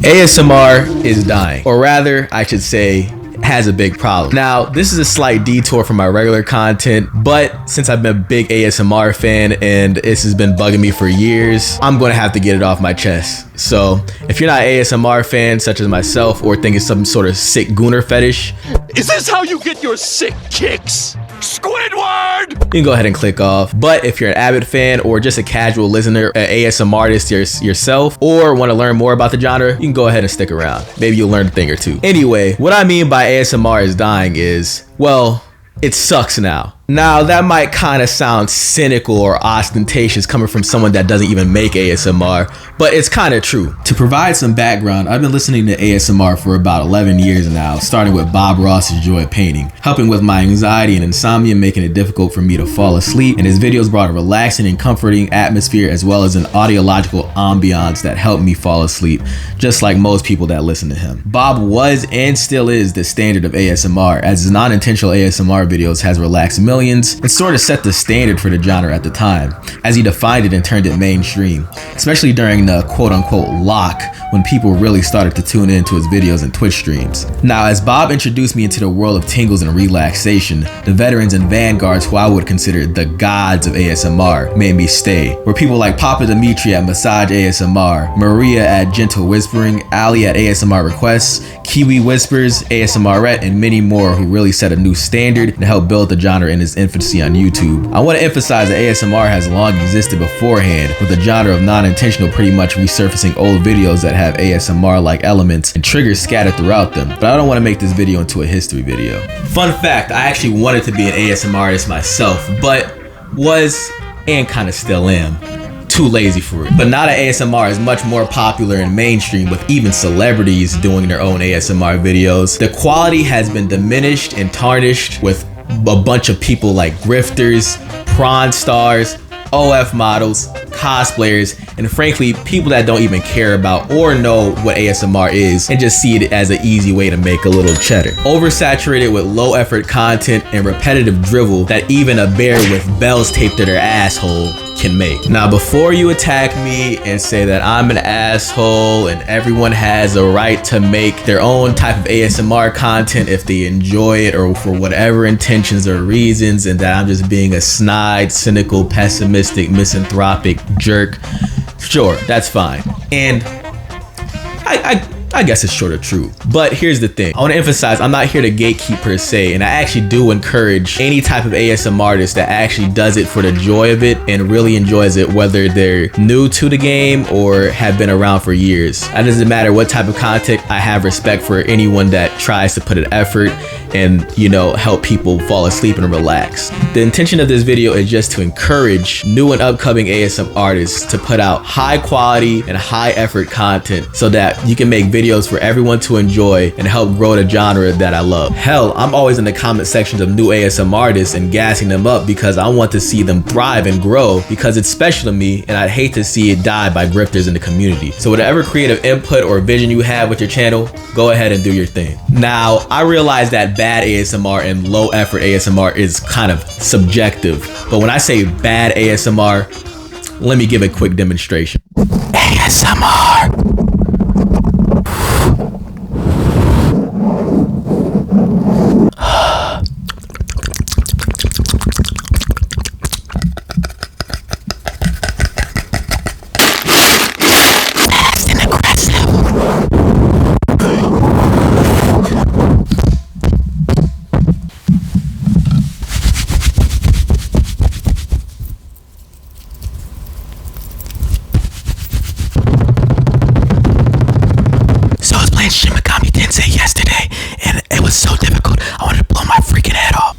ASMR is dying, or rather, I should say, has a big problem. Now, this is a slight detour from my regular content, but since I've been a big ASMR fan and this has been bugging me for years, I'm going to have to get it off my chest. So, if you're not an ASMR fan, such as myself, or think it's some sort of sick gooner fetish, is this how you get your sick kicks? Squidward! You can go ahead and click off. But if you're an avid fan or just a casual listener, an ASMR artist yourself, or want to learn more about the genre, you can go ahead and stick around. Maybe you'll learn a thing or two. Anyway, what I mean by ASMR is dying is, well, it sucks now. Now, that might kind of sound cynical or ostentatious coming from someone that doesn't even make ASMR, but it's kind of true. To provide some background, I've been listening to ASMR for about 11 years now, starting with Bob Ross's Joy of Painting, helping with my anxiety and insomnia, making it difficult for me to fall asleep, and his videos brought a relaxing and comforting atmosphere as well as an audiological ambiance that helped me fall asleep, just like most people that listen to him. Bob was and still is the standard of ASMR, as his non-intentional ASMR videos has relaxed millions and sort of set the standard for the genre at the time, as he defined it and turned it mainstream, especially during the quote-unquote lock, when people really started to tune into his videos and Twitch streams. Now, as Bob introduced me into the world of tingles and relaxation, the veterans and vanguards who I would consider the gods of ASMR made me stay, where people like Papa Dimitri at Massage ASMR, Maria at Gentle Whispering, Ali at ASMR Requests, Kiwi Whispers, ASMRette, and many more who really set a new standard and helped build the genre in its infancy on YouTube. I want to emphasize that ASMR has long existed beforehand, with the genre of non-intentional pretty much resurfacing old videos that have ASMR-like elements and triggers scattered throughout them, but I don't want to make this video into a history video. Fun fact, I actually wanted to be an ASMR artist myself, but was, and kind of still am, too lazy for it. But now that ASMR is much more popular and mainstream, with even celebrities doing their own ASMR videos, the quality has been diminished and tarnished with a bunch of people like grifters, prawn stars, OF models, cosplayers, and frankly, people that don't even care about or know what ASMR is and just see it as an easy way to make a little cheddar. Oversaturated with low effort content and repetitive drivel that even a bear with bells taped to their asshole can make. Now, before you attack me and say that I'm an asshole and everyone has a right to make their own type of ASMR content if they enjoy it or for whatever intentions or reasons, and that I'm just being a snide, cynical, pessimistic, misanthropic jerk, sure, that's fine. And I guess it's sort of true. But here's the thing. I want to emphasize, I'm not here to gatekeep per se, and I actually do encourage any type of ASMR artist that actually does it for the joy of it and really enjoys it, whether they're new to the game or have been around for years. It doesn't matter what type of content. I have respect for anyone that tries to put an effort and, you know, help people fall asleep and relax. The intention of this video is just to encourage new and upcoming ASMR artists to put out high quality and high effort content so that you can make videos for everyone to enjoy and help grow the genre that I love. Hell, I'm always in the comment sections of new ASMR artists and gassing them up because I want to see them thrive and grow, because it's special to me and I'd hate to see it die by grifters in the community. So whatever creative input or vision you have with your channel, go ahead and do your thing. Now, I realize that bad ASMR and low effort ASMR is kind of subjective, but when I say bad ASMR, let me give a quick demonstration. ASMR. Yesterday, and it was so difficult. I wanted to blow my freaking head off.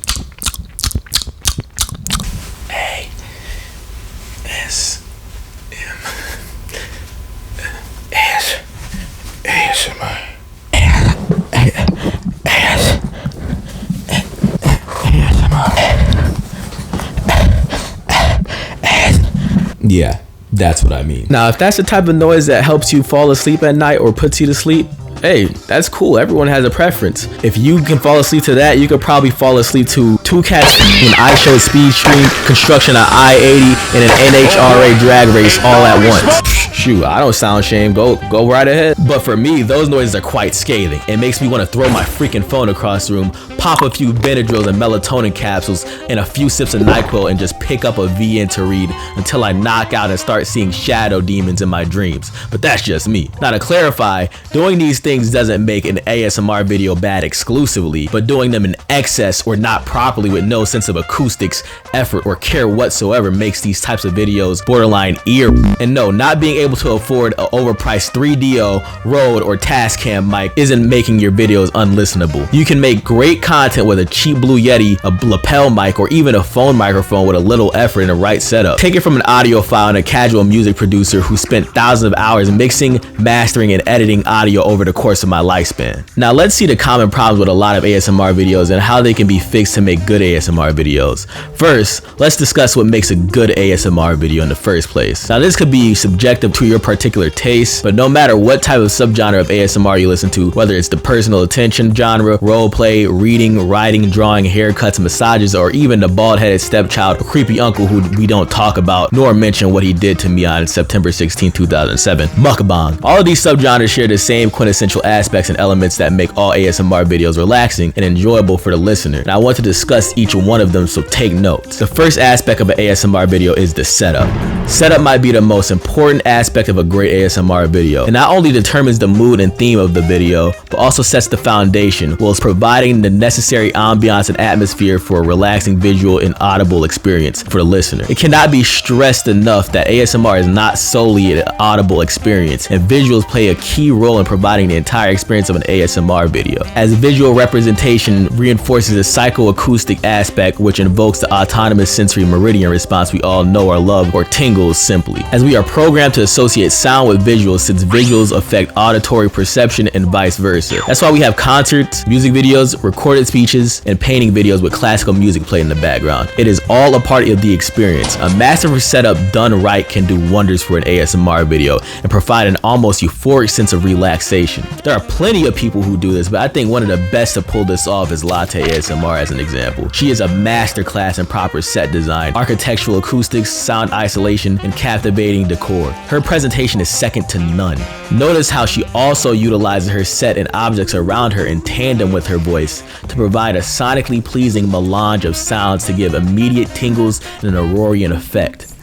Yeah, that's what I mean. Now, if that's the type of noise that helps you fall asleep at night or puts you to sleep, hey, that's cool. Everyone has a preference. If you can fall asleep to that, you could probably fall asleep to two cats in iShow Speed Stream, construction of I-80, and an NHRA drag race all at once. shoot, I don't sound shame, go right ahead. But for me, those noises are quite scathing. It makes me want to throw my freaking phone across the room, pop a few Benadryls and melatonin capsules and a few sips of NyQuil and just pick up a VN to read until I knock out and start seeing shadow demons in my dreams. But that's just me. Now to clarify, doing these things doesn't make an ASMR video bad exclusively, but doing them in excess or not properly with no sense of acoustics, effort, or care whatsoever makes these types of videos borderline ear. And no, not being able to afford an overpriced 3DO, Rode, or Tascam mic isn't making your videos unlistenable. You can make great content with a cheap Blue Yeti, a lapel mic, or even a phone microphone with a little effort and the right setup. Take it from an audiophile and a casual music producer who spent thousands of hours mixing, mastering, and editing audio over the course of my lifespan. Now let's see the common problems with a lot of ASMR videos and how they can be fixed to make good ASMR videos. First, let's discuss what makes a good ASMR video in the first place. Now this could be subjective to your particular taste, but no matter what type of subgenre of ASMR you listen to, whether it's the personal attention genre, roleplay, reading, writing, drawing, haircuts, massages, or even the bald-headed stepchild or creepy uncle who we don't talk about nor mention what he did to me on September 16, 2007, mukbang. All of these subgenres share the same quintessential aspects and elements that make all ASMR videos relaxing and enjoyable for the listener. And I want to discuss each one of them, so take notes. The first aspect of an ASMR video is the setup. Setup might be the most important aspect of a great ASMR video. It not only determines the mood and theme of the video, but also sets the foundation, whilst providing the necessary ambiance and atmosphere for a relaxing visual and audible experience for the listener. It cannot be stressed enough that ASMR is not solely an audible experience, and visuals play a key role in providing the entire experience of an ASMR video, as visual representation reinforces the psychoacoustic aspect, which invokes the autonomous sensory meridian response we all know or love, or tingles simply, as we are programmed to associate sound with visuals, since visuals affect auditory perception and vice versa. That's why we have concerts, music videos, recorded speeches, and painting videos with classical music playing in the background. It is all a part of the experience. A masterful setup done right can do wonders for an ASMR video and provide an almost euphoric sense of relaxation. There are plenty of people who do this, but I think one of the best to pull this off is Lochte ASMR as an example. She is a masterclass in proper set design, architectural acoustics, sound isolation, and captivating decor. Her presentation is second to none. Notice how she also utilizes her set and objects around her in tandem with her voice to provide a sonically pleasing melange of sounds to give immediate tingles and an Aurorian effect.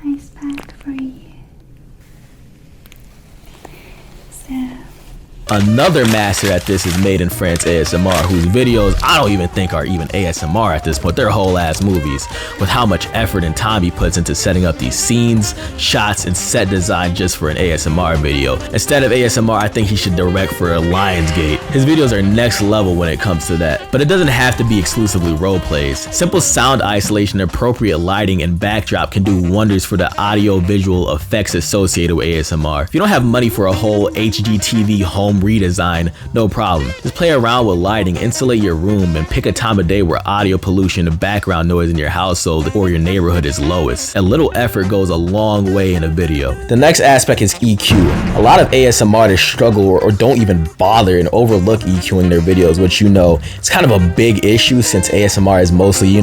I expect for you. Another master at this is Made in France ASMR, whose videos I don't even think are even ASMR at this point. They're whole ass movies, with how much effort and time he puts into setting up these scenes, shots, and set design just for an ASMR video. Instead of ASMR, I think he should direct for a Lionsgate. His videos are next level when it comes to that, but it doesn't have to be exclusively role plays. Simple sound isolation, appropriate lighting, and backdrop can do wonders for the audio visual effects associated with ASMR. If you don't have money for a whole HGTV home redesign, no problem. Just play around with lighting, insulate your room, and pick a time of day where audio pollution and background noise in your household or your neighborhood is lowest. A little effort goes a long way in a video. The next aspect is EQ. A lot of ASMR artists struggle or don't even bother and overlook EQing their videos, which it's kind of a big issue since ASMR is mostly,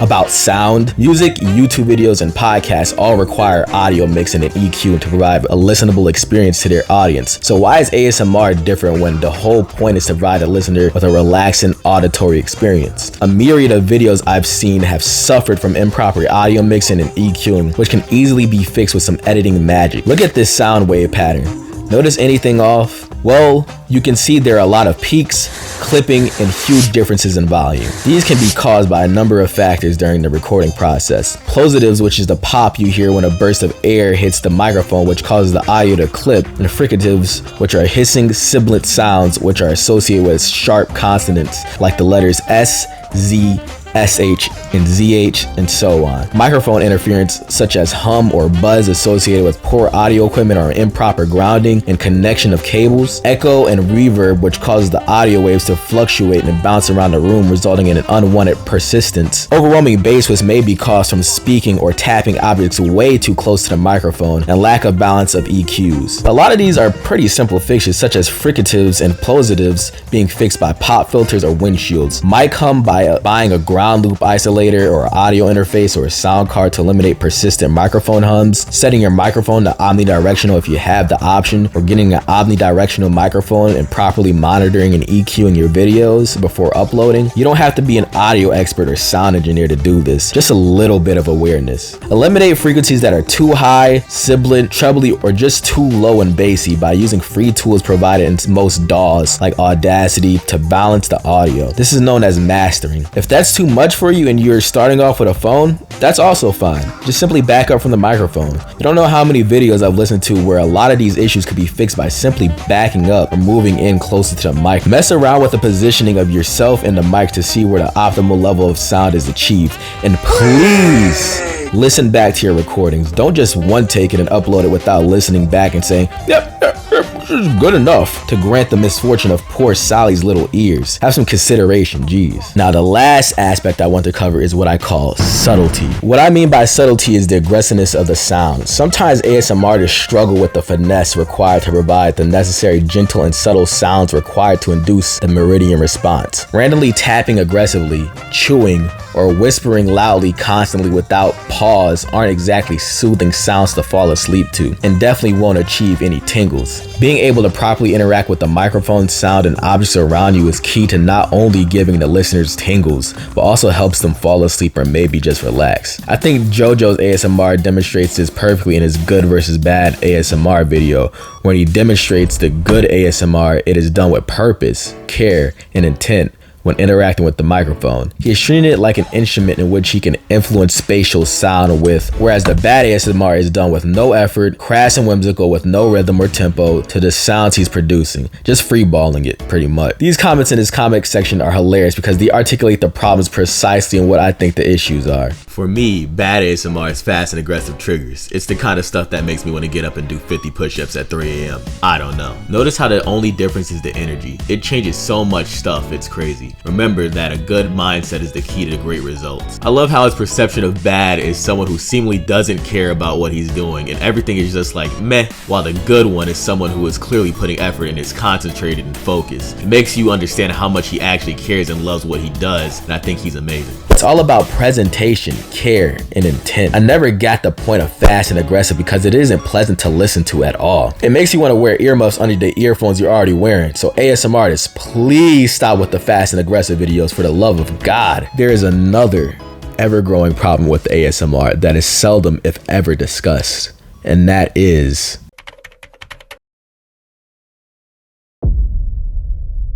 about sound. Music, YouTube videos, and podcasts all require audio mixing and EQ to provide a listenable experience to their audience. So why is ASMR different when the whole point is to provide a listener with a relaxing auditory experience? A myriad of videos I've seen have suffered from improper audio mixing and EQing, which can easily be fixed with some editing magic. Look at this sound wave pattern. Notice anything off? Well, you can see there are a lot of peaks, clipping, and huge differences in volume. These can be caused by a number of factors during the recording process. Plositives, which is the pop you hear when a burst of air hits the microphone, which causes the audio to clip, and fricatives, which are hissing sibilant sounds which are associated with sharp consonants like the letters S, Z, SH, and ZH, and so on. Microphone interference, such as hum or buzz associated with poor audio equipment or improper grounding and connection of cables. Echo and reverb, which causes the audio waves to fluctuate and bounce around the room, resulting in an unwanted persistence. Overwhelming bass, which may be caused from speaking or tapping objects way too close to the microphone, and lack of balance of EQs. A lot of these are pretty simple fixes, such as fricatives and plositives being fixed by pop filters or windshields. Mic hum by buying a ground sound loop isolator or audio interface or a sound card to eliminate persistent microphone hums, setting your microphone to omnidirectional if you have the option, or getting an omnidirectional microphone and properly monitoring and EQing your videos before uploading. You don't have to be an audio expert or sound engineer to do this, just a little bit of awareness. Eliminate frequencies that are too high, sibilant, trebly, or just too low and bassy by using free tools provided in most DAWs like Audacity to balance the audio. This is known as mastering. If that's too much for you and you're starting off with a phone, that's also fine. Just simply back up from the microphone. You don't know how many videos I've listened to where a lot of these issues could be fixed by simply backing up or moving in closer to the mic. Mess around with the positioning of yourself and the mic to see where the optimal level of sound is achieved. And please listen back to your recordings. Don't just one take it and upload it without listening back and saying, yep, this is good enough, to grant the misfortune of poor Sally's little ears. Have some consideration, geez. Now the last aspect I want to cover is what I call subtlety. What I mean by subtlety is the aggressiveness of the sound. Sometimes ASMR artists struggle with the finesse required to provide the necessary gentle and subtle sounds required to induce the meridian response. Randomly tapping aggressively, chewing, or whispering loudly constantly without pause aren't exactly soothing sounds to fall asleep to, and definitely won't achieve any tingles. Being able to properly interact with the microphone, sound, and objects around you is key to not only giving the listeners tingles, but also helps them fall asleep or maybe just relax. I think JoJo's ASMR demonstrates this perfectly in his good versus bad ASMR video. When he demonstrates the good ASMR, it is done with purpose, care, and intent. When interacting with the microphone, he is treating it like an instrument in which he can influence spatial sound with, whereas the bad ASMR is done with no effort, crass and whimsical with no rhythm or tempo to the sounds he's producing, just freeballing it pretty much. These comments in his comment section are hilarious because they articulate the problems precisely and what I think the issues are. For me, bad ASMR is fast and aggressive triggers. It's the kind of stuff that makes me want to get up and do 50 push-ups at 3 a.m. I don't know. Notice how the only difference is the energy. It changes so much stuff, it's crazy. Remember that a good mindset is the key to great results. I love how his perception of bad is someone who seemingly doesn't care about what he's doing and everything is just like meh, while the good one is someone who is clearly putting effort and is concentrated and focused. It makes you understand how much he actually cares and loves what he does, and I think he's amazing. It's all about presentation, care, and intent. I never got the point of fast and aggressive because it isn't pleasant to listen to at all. It makes you want to wear earmuffs under the earphones you're already wearing. So ASMR artists, please stop with the fast and aggressive videos for the love of God. There is another ever-growing problem with ASMR that is seldom, if ever, discussed, and that is...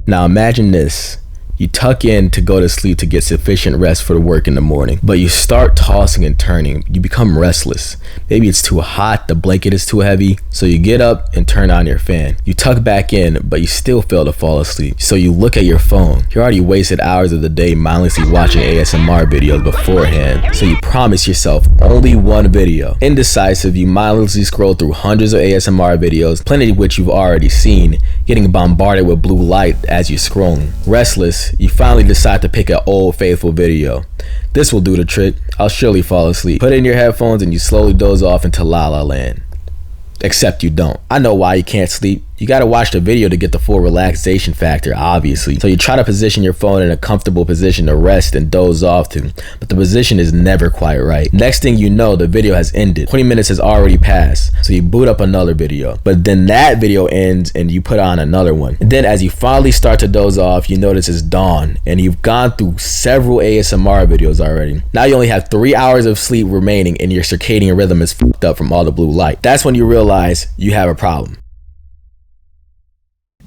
Now imagine this. You tuck in to go to sleep to get sufficient rest for the work in the morning, but you start tossing and turning. You become restless. Maybe it's too hot, the blanket is too heavy, so you get up and turn on your fan. You tuck back in, but you still fail to fall asleep. So you look at your phone. You already wasted hours of the day mindlessly watching ASMR videos beforehand, so you promise yourself only one video. Indecisive, you mindlessly scroll through hundreds of ASMR videos, plenty of which you've already seen, getting bombarded with blue light as you're scrolling. Restless, you finally decide to pick an old faithful video. This will do the trick. I'll surely fall asleep. Put in your headphones and you slowly doze off into La La Land. Except you don't. I know why you can't sleep. You gotta watch the video to get the full relaxation factor, obviously. So you try to position your phone in a comfortable position to rest and doze off to, but the position is never quite right. Next thing you know, the video has ended. 20 minutes has already passed. So you boot up another video, but then that video ends and you put on another one. And then as you finally start to doze off, you notice it's dawn and you've gone through several ASMR videos already. Now you only have 3 hours of sleep remaining and your circadian rhythm is fucked up from all the blue light. That's when you realize you have a problem.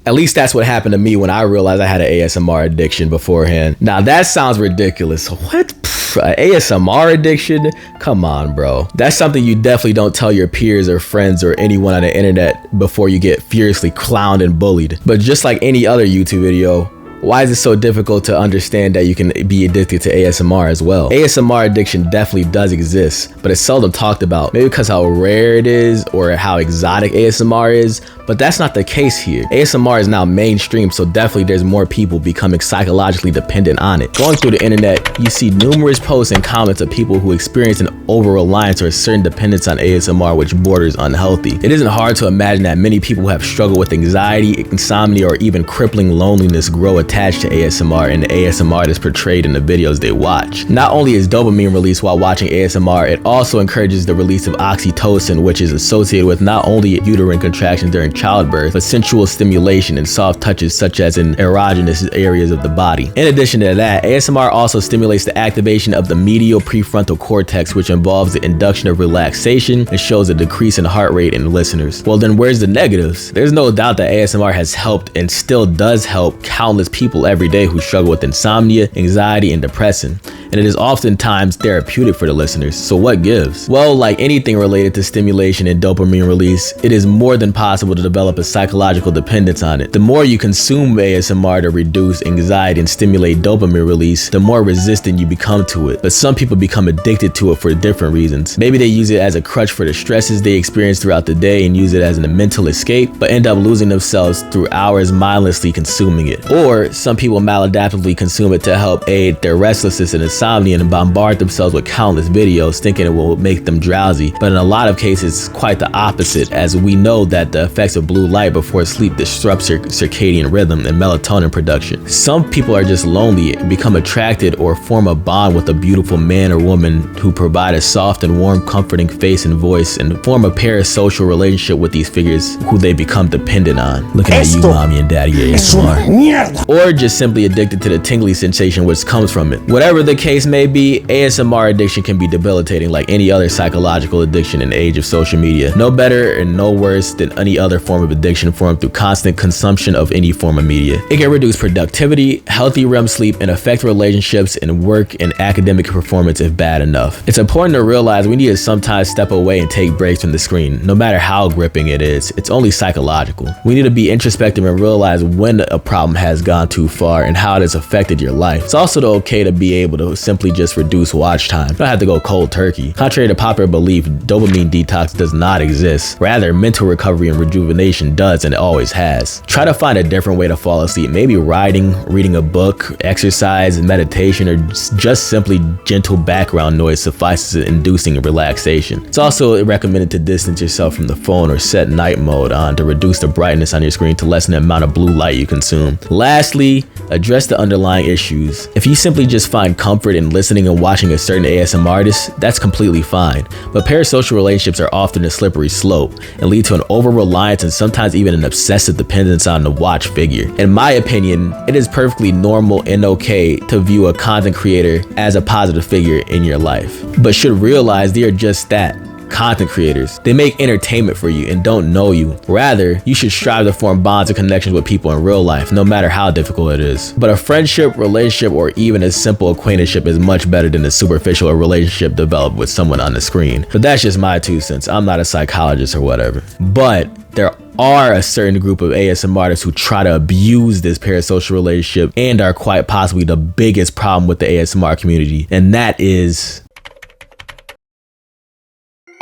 At least that's what happened to me when I realized I had an ASMR addiction beforehand. Now that sounds ridiculous. What? An ASMR addiction? Come on, bro. That's something you definitely don't tell your peers or friends or anyone on the internet before you get furiously clowned and bullied. But just like any other YouTube video, why is it so difficult to understand that you can be addicted to ASMR as well? ASMR addiction definitely does exist, but it's seldom talked about. Maybe because how rare it is or how exotic ASMR is, but that's not the case here. ASMR is now mainstream, so definitely there's more people becoming psychologically dependent on it. Going through the internet, you see numerous posts and comments of people who experience an over-reliance or a certain dependence on ASMR which borders unhealthy. It isn't hard to imagine that many people who have struggled with anxiety, insomnia, or even crippling loneliness grow attached attached to ASMR and the ASMR that is portrayed in the videos they watch. Not only is dopamine released while watching ASMR, it also encourages the release of oxytocin, which is associated with not only uterine contractions during childbirth, but sensual stimulation and soft touches such as in erogenous areas of the body. In addition to that, ASMR also stimulates the activation of the medial prefrontal cortex, which involves the induction of relaxation and shows a decrease in heart rate in listeners. Well, then where's the negatives? There's no doubt that ASMR has helped and still does help countless people every day who struggle with insomnia, anxiety, and depression. And it is oftentimes therapeutic for the listeners. So what gives? Well, like anything related to stimulation and dopamine release, it is more than possible to develop a psychological dependence on it. The more you consume ASMR to reduce anxiety and stimulate dopamine release, the more resistant you become to it. But some people become addicted to it for different reasons. Maybe they use it as a crutch for the stresses they experience throughout the day and use it as a mental escape, but end up losing themselves through hours mindlessly consuming it. Or some people maladaptively consume it to help aid their restlessness and insomnia and bombard themselves with countless videos thinking it will make them drowsy. But in a lot of cases, it's quite the opposite, as we know that the effects of blue light before sleep disrupts your circadian rhythm and melatonin production. Some people are just lonely, become attracted or form a bond with a beautiful man or woman who provide a soft and warm, comforting face and voice, and form a parasocial relationship with these figures who they become dependent on. Looking at you, mommy and daddy ASMR. Or just simply addicted to the tingly sensation which comes from it. Whatever the case may be, ASMR addiction can be debilitating like any other psychological addiction in the age of social media. No better and no worse than any other form of addiction formed through constant consumption of any form of media. It can reduce productivity, healthy REM sleep, and affect relationships and work and academic performance if bad enough. It's important to realize we need to sometimes step away and take breaks from the screen, no matter how gripping it is. It's only psychological. We need to be introspective and realize when a problem has gone too far and how it has affected your life. It's also okay to be able to simply just reduce watch time. You don't have to go cold turkey. Contrary to popular belief, dopamine detox does not exist. Rather, mental recovery and rejuvenation does, and it always has. Try to find a different way to fall asleep. Maybe writing, reading a book, exercise, meditation, or just simply gentle background noise suffices in inducing relaxation. It's also recommended to distance yourself from the phone or set night mode on to reduce the brightness on your screen to lessen the amount of blue light you consume. Lastly, address the underlying issues. If you simply just find comfort in listening and watching a certain ASMR artist, that's completely fine. But parasocial relationships are often a slippery slope and lead to an over-reliance and sometimes even an obsessive dependence on the watch figure. In my opinion, it is perfectly normal and okay to view a content creator as a positive figure in your life, but should realize they are just that. Content creators. They make entertainment for you and don't know you. Rather, you should strive to form bonds and connections with people in real life, no matter how difficult it is. But a friendship, relationship, or even a simple acquaintanceship is much better than a superficial relationship developed with someone on the screen. But that's just my 2 cents. I'm not a psychologist or whatever. But there are a certain group of ASMR artists who try to abuse this parasocial relationship and are quite possibly the biggest problem with the ASMR community, and that is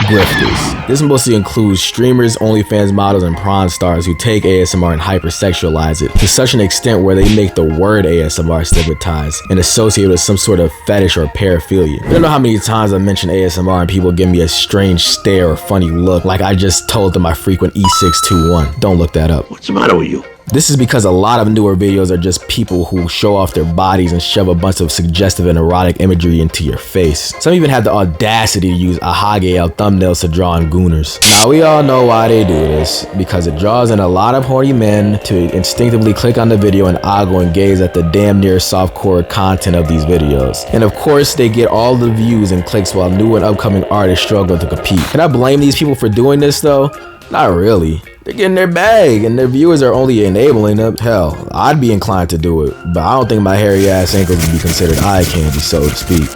Grifters. This mostly includes streamers, OnlyFans models, and porn stars who take ASMR and hypersexualize it to such an extent where they make the word ASMR stigmatized and associated with some sort of fetish or paraphilia. I don't know how many times I mention ASMR and people give me a strange stare or funny look like I just told them I frequent E621. Don't look that up. What's the matter with you? This is because a lot of newer videos are just people who show off their bodies and shove a bunch of suggestive and erotic imagery into your face. Some even have the audacity to use ahagel thumbnails to draw on gooners. Now we all know why they do this, because it draws in a lot of horny men to instinctively click on the video and ogle and gaze at the damn near softcore content of these videos. And of course they get all the views and clicks while new and upcoming artists struggle to compete. Can I blame these people for doing this though? Not really. They're getting their bag and their viewers are only enabling them. Hell, I'd be inclined to do it, but I don't think my hairy ass ankles would be considered eye candy, so to speak.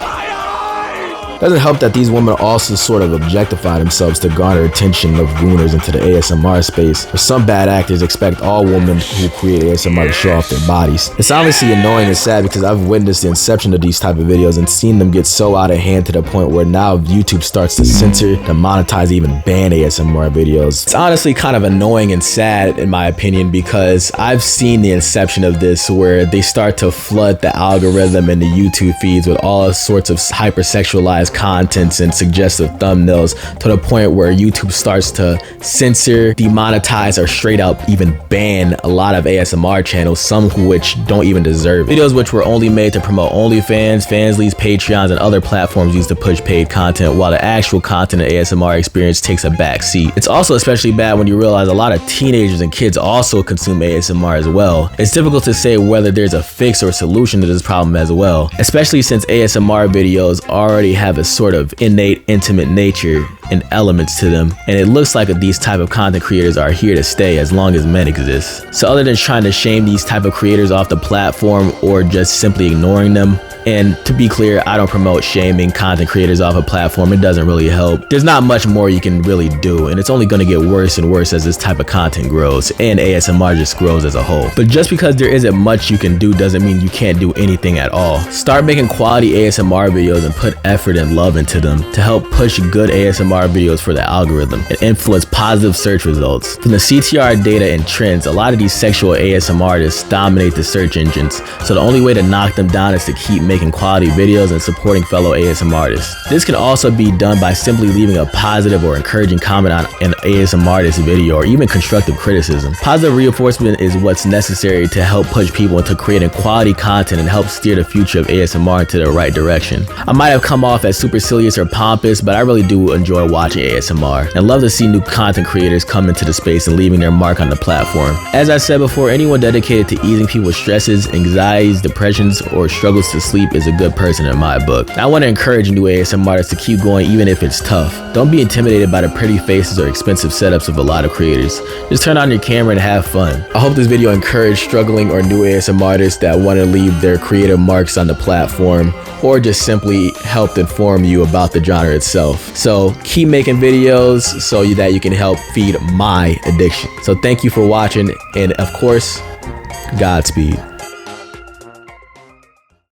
Doesn't help that these women also sort of objectify themselves to garner attention of gooners into the ASMR space. But some bad actors expect all women who create ASMR to show off their bodies. It's honestly annoying and sad because I've witnessed the inception of these type of videos and seen them get so out of hand to the point where now YouTube starts to censor, to monetize, even ban ASMR videos. It's honestly kind of annoying and sad in my opinion, because I've seen the inception of this where they start to flood the algorithm and the YouTube feeds with all sorts of hypersexualized sexualized contents and suggestive thumbnails to the point where YouTube starts to censor, demonetize, or straight up even ban a lot of ASMR channels, some of which don't even deserve it. Videos which were only made to promote OnlyFans, Fansly's, Patreons, and other platforms used to push paid content, while the actual content of ASMR experience takes a back seat. It's also especially bad when you realize a lot of teenagers and kids also consume ASMR as well. It's difficult to say whether there's a fix or solution to this problem as well, especially since ASMR videos already have a sort of innate intimate nature and elements to them, and it looks like these type of content creators are here to stay as long as men exist. So other than trying to shame these type of creators off the platform or just simply ignoring them, and to be clear, I don't promote shaming content creators off a platform, it doesn't really help. There's not much more you can really do, and it's only going to get worse and worse as this type of content grows and ASMR just grows as a whole. But just because there isn't much you can do doesn't mean you can't do anything at all. Start making quality ASMR videos and put effort and love into them to help push good ASMR videos for the algorithm and influence positive search results. From the CTR data and trends, a lot of these sexual ASMR artists dominate the search engines, so the only way to knock them down is to keep making quality videos and supporting fellow ASMR artists. This can also be done by simply leaving a positive or encouraging comment on an ASMR artist's video, or even constructive criticism. Positive reinforcement is what's necessary to help push people into creating quality content and help steer the future of ASMR into the right direction. I might have come off as supercilious or pompous, but I really do enjoy watching ASMR and love to see new content creators come into the space and leaving their mark on the platform. As I said before, anyone dedicated to easing people's stresses, anxieties, depressions, or struggles to sleep is a good person in my book. I want to encourage new ASMR artists to keep going even if it's tough. Don't be intimidated by the pretty faces or expensive setups of a lot of creators. Just turn on your camera and have fun. I hope this video encouraged struggling or new ASMR artists that want to leave their creative marks on the platform, or just simply helped inform you about the genre itself. So keep making videos so that you can help feed my addiction. So thank you for watching, and of course, Godspeed.